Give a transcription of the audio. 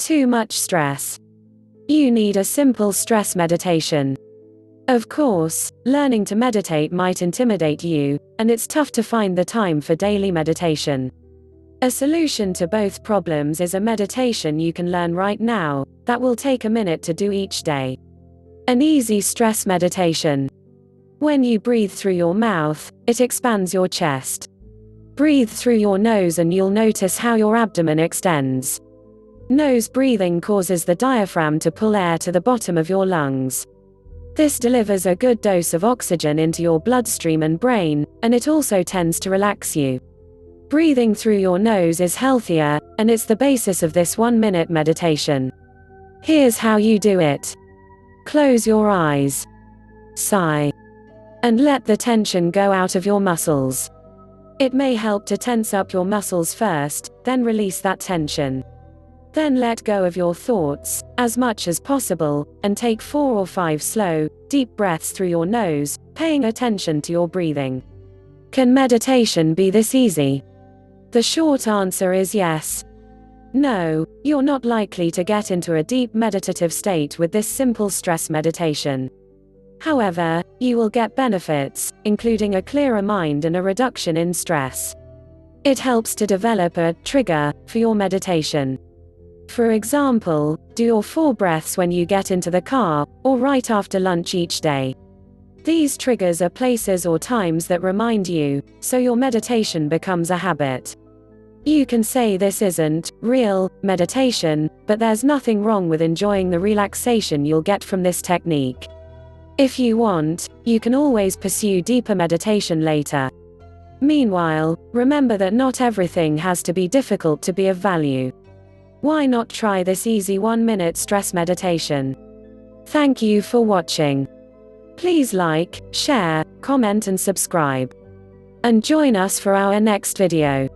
Too much stress. You need a simple stress meditation. Of course, learning to meditate might intimidate you, and it's tough to find the time for daily meditation. A solution to both problems is a meditation you can learn right now, that will take a minute to do each day. An easy stress meditation. When you breathe through your mouth, it expands your chest. Breathe through your nose and you'll notice how your abdomen extends. Nose breathing causes the diaphragm to pull air to the bottom of your lungs. This delivers a good dose of oxygen into your bloodstream and brain, and it also tends to relax you. Breathing through your nose is healthier, and it's the basis of this 1-minute meditation. Here's how you do it. Close your eyes. Sigh. And let the tension go out of your muscles. It may help to tense up your muscles first, then release that tension. Then let go of your thoughts, as much as possible, and take 4 or 5 slow, deep breaths through your nose, paying attention to your breathing. Can meditation be this easy? The short answer is yes. No, you're not likely to get into a deep meditative state with this simple stress meditation. However, you will get benefits, including a clearer mind and a reduction in stress. It helps to develop a trigger for your meditation. For example, do your 4 breaths when you get into the car, or right after lunch each day. These triggers are places or times that remind you, so your meditation becomes a habit. You can say this isn't real meditation, but there's nothing wrong with enjoying the relaxation you'll get from this technique. If you want, you can always pursue deeper meditation later. Meanwhile, remember that not everything has to be difficult to be of value. Why not try this easy 1-minute stress meditation? Thank you for watching. Please like, share, comment and subscribe. And join us for our next video.